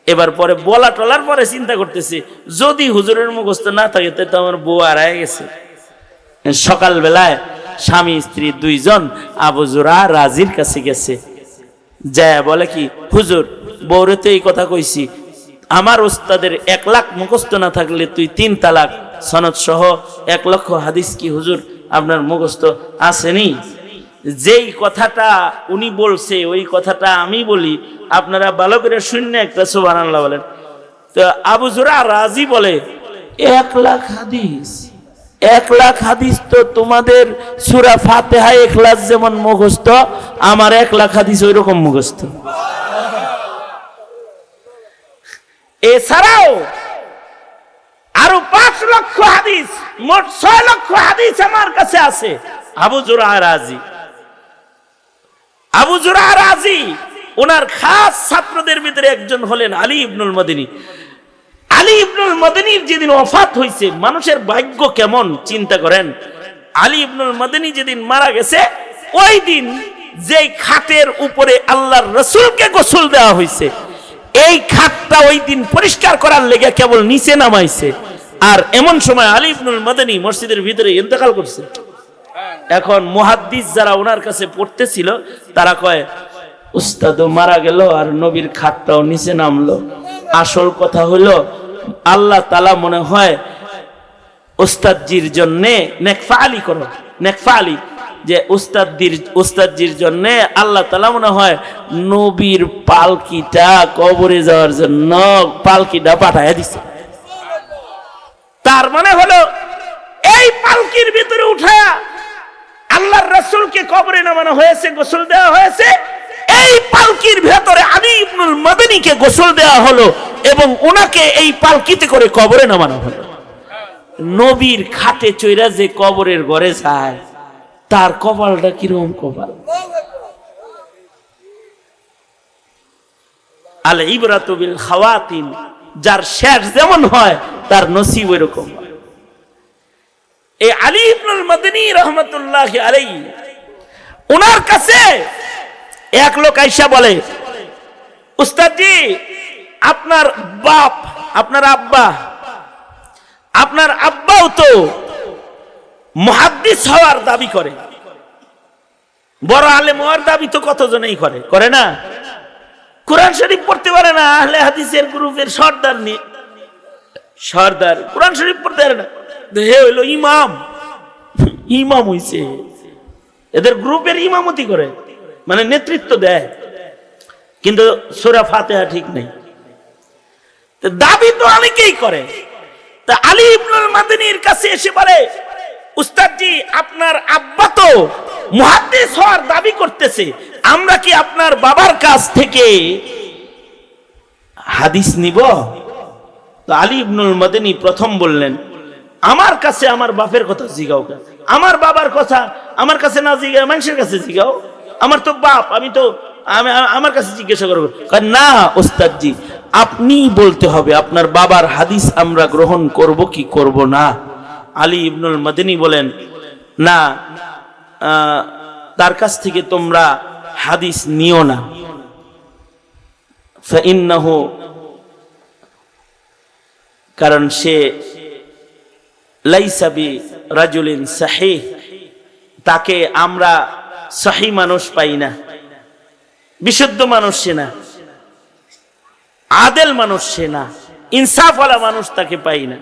[SPEAKER 1] এবার পরে বলা টলার পরে চিন্তা করতেছে, যদি হুজুরের মুখস্থ না থাকে তাই তো আমার বউ হারায় গেছে। সকাল বেলায় স্বামী স্ত্রী 2 জন আবু জুরা রাজির কাছে গেছে, যায় বলে কি, হুজুর বউরে তো এই কথা কইছি, আমার উস্তাদের 1 লাখ মুখস্থ না থাকলে তুই 3 তালাক, সনদ সহ 1 লক্ষ হাদিস কি হুজুর আপনার মুখস্থ আসেনি? যেই কথাটা উনি বলছে ওই কথাটা আমি বলি, আপনারা ভালো করে শুনে একটা সুবহানাল্লাহ বলেন। তো আবু জুরা রাজি বলে, 1 লাখ হাদিস, 1 লাখ হাদিস তো তোমাদের সূরা ফাতিহা ইখলাস যেমন মুখস্থ, আমার 1 লাখ হাদিস ওই রকম মুখস্থ। এছাড়াও আরো 5 লক্ষ হাদিস, মোট 6 লক্ষ হাদিস আমার কাছে আছে। আবু জুরা রাজি, আবু জুরা রাজি ওনার খাস ছাত্রদের ভিতরে একজন হলেন আলী ইবনুল মদিনী। আলী ইবনুল মদিনীর যেদিন ওফাত হয়েছে, মানুষের ভাগ্য কেমন চিন্তা করেন। আলী ইবনুল মদিনী যেদিন মারা গেছে, ওই দিন যেই খাটের উপরে আল্লাহর রাসূলকে গোসল দেওয়া হয়েছে, এই খাটটা ওই দিন পরিষ্কার করার লেগে কেবল নিচে নামাইছে। আর এমন সময় আলী ইবনুল মদিনী মসজিদের ভিতরে ইন্তেকাল করছে। এখন মুহাদ্দিস যারা ওনার কাছে পড়তেছিল তারা কয়, উস্তাদও মারা গেল আর নবীর খাটটাও নিচে নামলো। আসল কথা হলো আল্লাহ তাআলা মনে হয় উস্তাদজির জন্য নেকফালি করো, নেকফালি, যে উস্তাদজির জন্য আল্লাহ তাআলা মনে হয় নবীর পালকিটা কবরে যাওয়ার জন্য পালকিটা পাঠায় দিছে। তার মানে হলো এই পালকির ভিতরে উঠায়া আল্লাহর রাসূলকে কবরে নামানো হয়েছে, গোসল দেওয়া হয়েছে। এই পালকির ভেতরে আলী ইবনুল মদিনীকে গোসল দেওয়া হলো এবং ওনাকে এই পালকিতে করে কবরে নামানো হলো। নবীর খাটে চইরা যে কবরের ঘরে যায়, তার কপালটা কিরকম কপাল। আল ইবরাতু বিল খাওয়াতিম, যার শেষ যেমন হয় তার নসিব এরকম। এই আলী ইবনুল মদিনী রাহমাতুল্লাহি আলাইহি, ওনার কাছে এক লোক আইসা বলে, উস্তাদজি আপনার বাপ, আপনার আব্বাও তো মুহাদ্দিস হওয়ার দাবি করে, বড় আলেম হওয়ার দাবি তো কতজনেই করে না? কোরআন শরীফ পড়তে পারে না, আহলে হাদিসের গ্রুপের সর্দার কোরআন শরীফ পড়তে পারে না, হে হইল ইমাম হইছে, এদের গ্রুপের ইমামতি করে, মানে নেতৃত্ব দেয়, কিন্তু সূরা ফাতিহা ঠিক নেই। দাবি তো অনেকেই করে। তা আলী ইবনুল মদিনীর কাছে এসে বলে, উস্তাদজি আপনার আব্বা তো মুহাদ্দিস হওয়ার দাবি করতেছে, আমরা কি আপনার বাবার কাছ থেকে হাদিস নিব? তো আলী ইবনুল মদিনী প্রথম বললেন, আমার কাছে আমার বাপের কথা জিগাও, আমার বাবার কথা আমার কাছে না জিগাও, মানুষের কাছে জিগাও, আমার তো বাপ, আমার কাছে জিজ্ঞাসা করবো না? ওস্তাদজি আপনি বলতে হবে আপনার বাবার হাদিস আমরা গ্রহণ করব কি করব না। আলী ইবনুল মদিনী বলেন, না, তার কাছ থেকে তোমরা হাদিস নিও না, ফাইন্নাহু, কারণ সে লাইসা বি রাজুলিন সাহিহ, তাকে আমরা সহি মানুষ পাই না, বিশুদ্ধ মানুষ সে না, আদেল মানুষ সে না, ইনসাফওয়ালা মানুষ তাকে পাই না।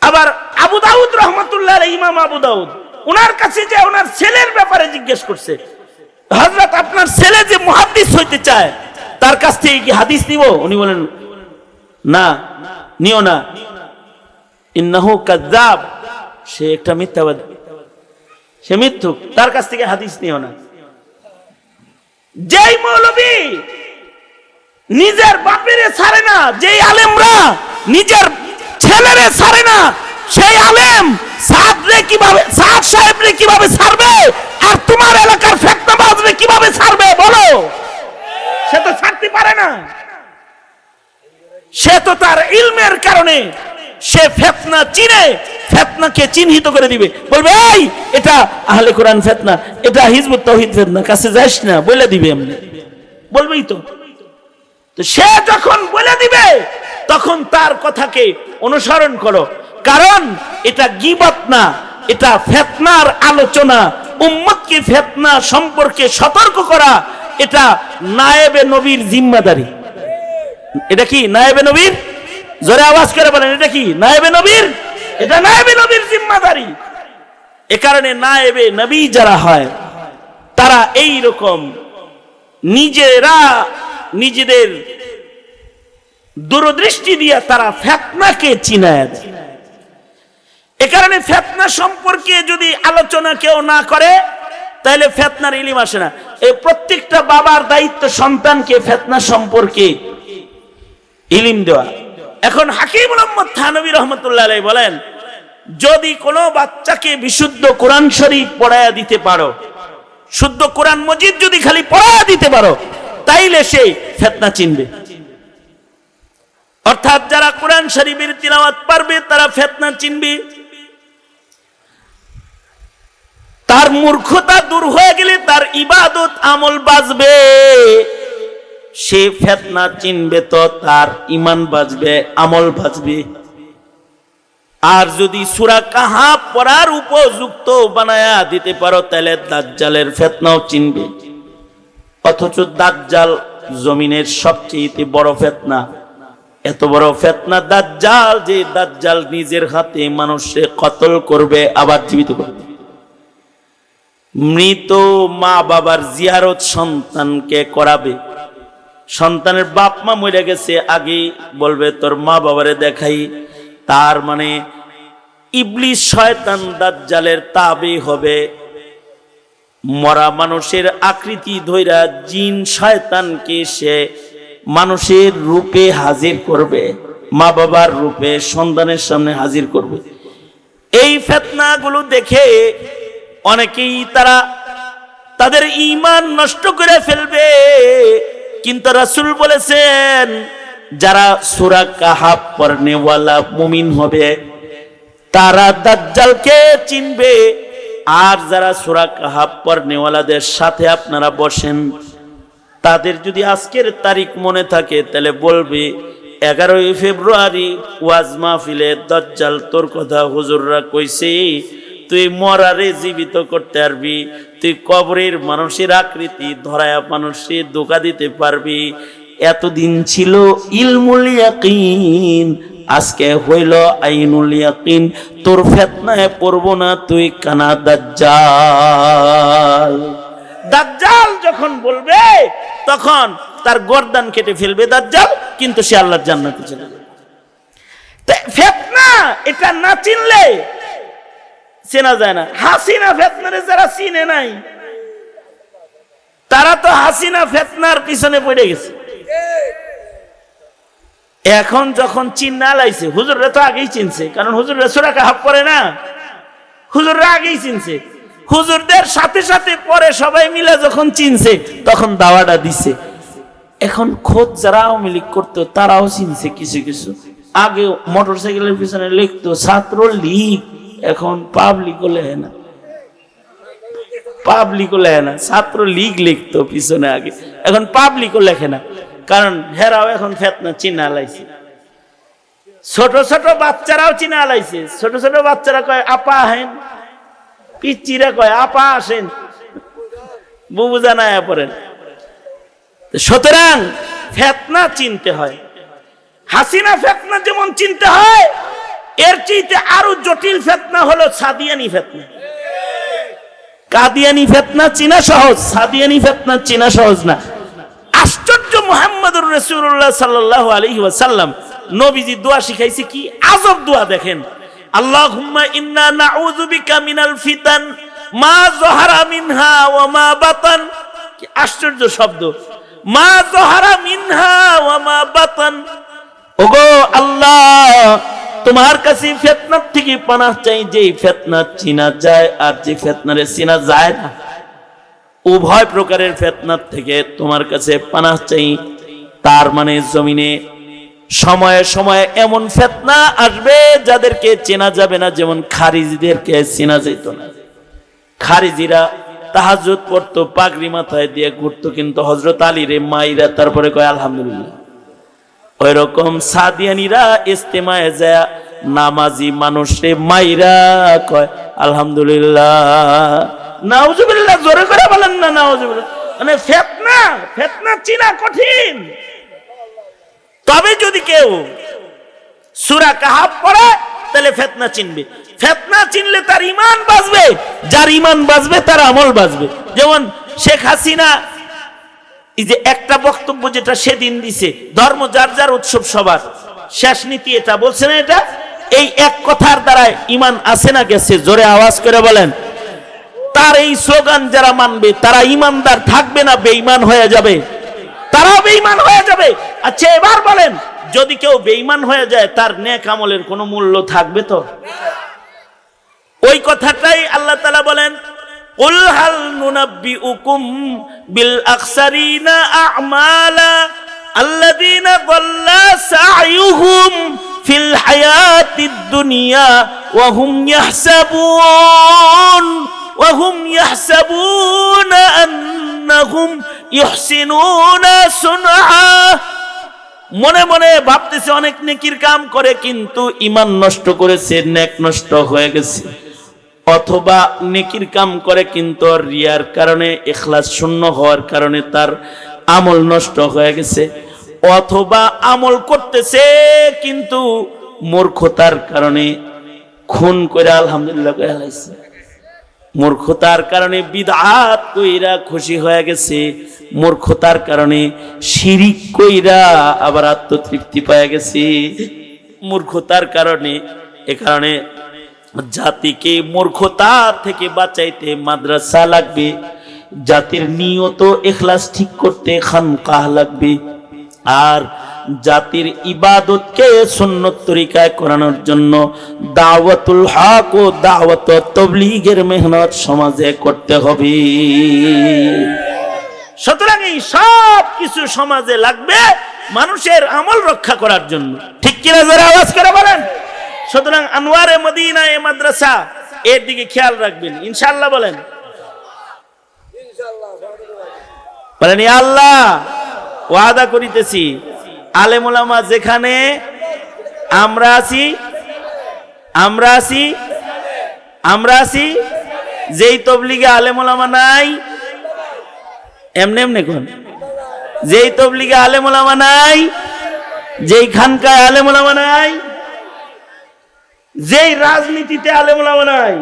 [SPEAKER 1] আবার আবু দাউদ রহমাতুল্লাহ আলাইহি, ইমাম আবু দাউদ ওনার কাছে যে ওনার ছেলের ব্যাপারে জিজ্ঞেস করছে, হযরত আপনার ছেলে যে মুহাদ্দিস হইতে চায় তার কাছ থেকে কি হাদিস নিব? উনি বলেন না, নিও না, ইন্নাহু কাযযাব, সে একটা মিথ্যাবাদী, সে মিথ্যুক, তার কাছ থেকে হাদিস নিও না। যেই মৌলবী নিজের বাপেরে ছাড়ে না, যেই আলেমরা নিজের ছেলেরে ছাড়ে না, সেই আলেম সাদ সাহেবরে কিভাবে যে ফিতনা চিনে, ফিতনাকে চিহ্নিত করে দিবে, বলবে এই এটা আহলে কোরআন ফিতনা, এটা হিজবুত তাওহীদ ফিতনা, কাছে যাস না, বলে দিবে। এমনি বলবেই তো। তো সে যখন বলে দিবে তখন তার কথাকে অনুসরণ করো, কারণ এটা গীবত না, এটা ফিতনার আলোচনা। উম্মতকে ফিতনা সম্পর্কে সতর্ক করা এটা নায়েবে নবীর জিম্মাদারি। এটা কি নায়েবে নবীর? জোরে আওয়াজ করে বলেন, এটা কি নায়েবে নবীর? এটা নায়েবে নবীর জিম্মাদারি। এ কারণে নায়েবে নবী যারা হয় তারা এই রকম নিজেরা নিজেদের দূরদৃষ্টি দিয়ে তারা ফিতনাকে চিনায় দেয়। এ কারণে ফিতনা সম্পর্কে যদি আলোচনা কেউ না করে তাহলে ফিতনার ইলম আসে না। এই প্রত্যেকটা বাবার দায়িত্ব সন্তানকে ফিতনা সম্পর্কে ইলম দেওয়া। এখন হাকিমুল উম্মত থানভী রাহমাতুল্লাহ আলাইহি বলেন, যদি কোনো বাচ্চাকে বিশুদ্ধ কোরআন শরীফ পড়ায়া দিতে পারো, শুদ্ধ কোরআন মজিদ যদি খালি পড়ায়া দিতে পারো, তাইলে সে ফিতনা চিনবে। অর্থাৎ যারা কোরআন শরীফের তিলাওয়াত পারবে তারা ফিতনা চিনবে। তার মূর্খতা দূর হয়ে গেলে তার ইবাদত আমল বাঁচবে, সে ফিতনা চিনবে তো তার ঈমান বাঁচবে, আমল বাঁচবে। আর যদি সূরা কাহাফ পড়ার উপযুক্ত বানায়া দিতে পারো তাহলে দাজ্জালের ফিতনাও চিনবে। অথচ দাজ্জাল জমিনের সবচেয়ে বড় ফিতনা। এত বড় ফিতনা দাজ্জাল যে দাজ্জাল নিজের হাতে মানুষকে কতল করবে, আবার জীবিত করবে। মৃত মা বাবার জিয়ারত সন্তানকে করাবে। সন্তানের বাপ মা মরে গেছে, আগে বলবে তোর মা বাবারে দেখাই। তার মানে ইবলিস শয়তান দাজ্জালের তাবে হবে। মরা মানুষের আকৃতি ধইরা জিন শয়তানকে সে মানুষের রূপে হাজির করবে, মা বাবার রূপে সন্তানের সামনে হাজির করবে। এই ফিতনাগুলো দেখে অনেকেই তারা তাদের ঈমান নষ্ট করে ফেলবে। কিন্তু রাসূল বলেছেন, যারা সূরা কাহাফ পড়নেওয়ালা মুমিন হবে তারা দাজ্জালকে চিনবে। আর যারা সূরা কাহাফ পড়নেওয়ালাদের সাথে আপনারা বসেন, তাদের যদি আজকের তারিখ মনে থাকে তাহলে বলবে 11ই ফেব্রুয়ারি ওয়াজ মাহফিলে দাজ্জাল তোর কথা হুজুররা কইছে, তুই মরারে জীবিত করতে পারবি, তুই কবরের মানুষের আকৃতি ধরায়া মানুষে ধোঁকা দিতে পারবি। এতদিন ছিল ইলমুল ইয়াকিন, আজকে হইল আইনুল ইয়াকিন। তোর ফিতনায় পড়ব না, তুই কানা দাজ্জাল। দাজ্জাল যখন বলবে তখন তার গর্দান কেটে ফেলবে দাজ্জাল, কিন্তু সে আল্লাহর জান্নাতে চলে যাবে। ফিতনা এটা না চিনলে চেনা যায় না। হাসিনা ফিতনারে যারা চিনে নাই তারা তো হাসিনা ফিতনার পিছনে পড়ে গেছে। এখন যখন চিন্না লাইছে, হুজুররা তো আগেই চিনছে, কারণ হুজুররা সূরা কাহাফ পড়ে না, হুজুররা আগেই চিনছে। হুজুরদের সাথে সাথে পরে সবাই মিলে যখন চিনছে তখন দাওয়াটা দিছে। এখন খোদ যারা আওয়ামী লীগ করতো তারাও চিনছে কিছু কিছু। আগে মোটরসাইকেলের পিছনে লিখতো ছাত্র লীগ, এখন পাবলিকও লেখে না, পাবলিকও লেখে না। ছাত্র লীগ লিখতো পিছনে আগে, এখন পাবলিকও লেখে না, কারণ হেরাও এখন ফিতনা চিনা লাইছে। ছোট ছোট বাচ্চারাও চিনা লাইছে। ছোট ছোট বাচ্চারা কয় আপা আহেন, পিচ্চিরা কয় আপা আসেন, বুবু জানায় পড়েন। সুতরাং ফিতনা চিনতে হয়। হাসিনা ফিতনা যেমন চিনতে হয়, এর চাইতে আরো জটিল ফিতনা হলো সাদিয়ানি ফিতনা। কাদিয়ানি ফিতনা চিনা সহজ, সাদিয়ানি ফিতনা চিনা সহজ না। আশ্চর্য, মুহাম্মদুর রাসূলুল্লাহ সাল্লাল্লাহু আলাইহি ওয়াসাল্লাম নবীজি দোয়া শিখাইছে, কি আজব দোয়া দেখেন। আল্লাহুম্মা ইন্না নাউযু বিকা মিনাল ফিতান মা যাহারা মিনহা ওয়া মা বাতান। কি আশ্চর্য শব্দ, মা যাহারা মিনহা ওয়া মা বাতান। ওগো আল্লাহ, তোমার কাছে ফিতনার থেকে পানাহ চাই, যে ফিতনা চিনা যায় আর যে ফিতনারে চিনা যায় না, উভয় প্রকারের ফিতনার থেকে তোমার কাছে পানাহ চাই। তার মানে জমিনে সময়ে সময়ে এমন ফিতনা আসবে যাদেরকে চেনা যাবে না, যেমন খারিজিদেরকে চেনা যেত না। খারিজিরা তাহাজ্জুদ পড়তো, পাগড়ি মাথায় দিয়ে ঘুরতো, কিন্তু হযরত আলী রে মাইরা তারপরে কয় আলহামদুলিল্লাহ। ওই রকম সাদিয়ানিরা ইস্তেমায় যায় নামাজি মানুষে মাইরা কয় আলহামদুলিল্লাহ। নাউজুবিল্লাহ, জোরে করে বলেন না নাউজুবিল্লাহ। মানে ফিতনা চিনা কঠিন। তবে যদি কেউ সূরা কাহাফ পড়ে তাহলে ফিতনা চিনবে। ফিতনা চিনলে তার ঈমান বাঁচবে, যার ঈমান বাঁচবে তার আমল বাঁচবে। যেমন শেখ হাসিনা এই যে একটা বক্তব্য যেটা সেদিন দিছে, ধর্ম যার যার উৎসব সবার, শেষ নীতি এটা বলছে না, এটা এই এক কথার দ্বারা ঈমান আছে না গেছে? জোরে আওয়াজ করে বলেন। তার এই স্লোগান যারা মানবে তারা ঈমানদার থাকবে না, বেঈমান হয়ে যাবে, তারাও বেঈমান হয়ে যাবে। আচ্ছা এবার বলেন, যদি কেউ বেঈমান হয়ে যায় তার নেক আমলের কোনো মূল্য থাকবে তো? ওই কথাটাই আল্লাহ তাআলা বলেন, কুল হাল নুনাব্বিউকুম বিল আখসারিনা আ'মালা আল্লাযীনা দাল্লা সা'য়ুহুম ফিল হায়াতিদ দুনিয়া ওয়া হুম ইয়াহসাবুনা আন্নাহুম ইহসিনুনা সুনআ। মনে মনে ভাবতেছে অনেক নেকির কাম করে, কিন্তু ঈমান নষ্ট করেছে, নেক নষ্ট হয়ে গেছে। অথবা নেকির কাম করে কিন্তু রিয়ার কারণে, ইখলাস শূন্য হওয়ার কারণে তার আমল নষ্ট হয়ে গেছে। অথবা আমল করতেছে কিন্তু মূর্খতার কারণে খুন করে আলহামদুলিল্লাহ কইরা লাইছে, মূর্খতার কারণে বিদআত কইরা খুশি হয়ে গেছে, মূর্খতার কারণে শিরিক কইরা আবার আত্মতৃপ্তি পেয়ে গেছে, মূর্খতার কারণে। এ কারণে জাতিকে মূর্খতা থেকে বাঁচাইতে মাদ্রাসা লাগবে, জাতির নিয়ত ইখলাস ঠিক করতে খানকাহ লাগবে, আর জাতির ইবাদতকে সুন্নত তরিকায় করানোর জন্য দাওয়াতুল হক ও দাওয়াত তাবলীগের মেহনত সমাজে করতে হবে। সুতরাং এই সব কিছু সমাজে লাগবে মানুষের আমল রক্ষা করার জন্য, ঠিক কিনা? যারা আওয়াজ করে বলেন। সুতরাং আনোয়ারে মদিনা এ মাদ্রাসা, এর দিকে খেয়াল রাখবেন ইনশাআল্লাহ। বলেন বলেন ইয়া আল্লাহ, ওয়াদা করিতেছি আলেম ওলামা যেখানে আমরা আছি, যেই তবলিগে আলেম ওলামা নাই, এমনি কোন যেই তবলিগে আলেম ওলামা নাই, যেই খানকায় আলেম ওলামা নাই, যেই রাজনীতিতে আলেম ওলামা নাই,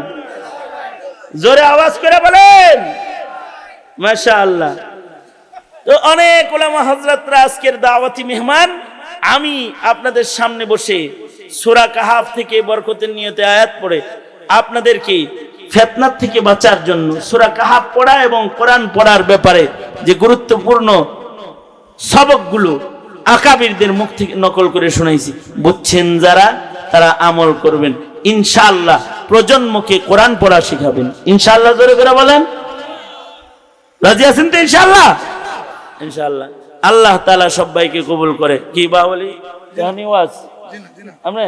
[SPEAKER 1] জোরে আওয়াজ করে বলেন মাশাআল্লাহ। তো অনেক ওলামা হযরতরা আজকের দাওয়াতি মেহমান। আমি আপনাদের সামনে বসে সূরা কাহাফ থেকে বরকতের নিয়তে আয়াত পড়ে আপনাদেরকে ফিতনার থেকে বাঁচার জন্য সূরা কাহাফ পড়া এবং কোরআন পড়ার ব্যাপারে যে গুরুত্বপূর্ণ সবকগুলো আকাবিরদের মুখ থেকে নকল করে শোনাইছি। বুঝছেন যারা, তারা আমল করবেন ইনশাআল্লাহ, প্রজন্মকে কোরআন পড়া শিখাবেন ইনশাআল্লাহ। জোরে করে বলেন রাজি আছেন তো ইনশাআল্লাহ? ইনশাআল্লাহ আল্লাহ তাআলা সবাইকে কবুল করে। কি বাউলি জানি ওয়াজ আমরা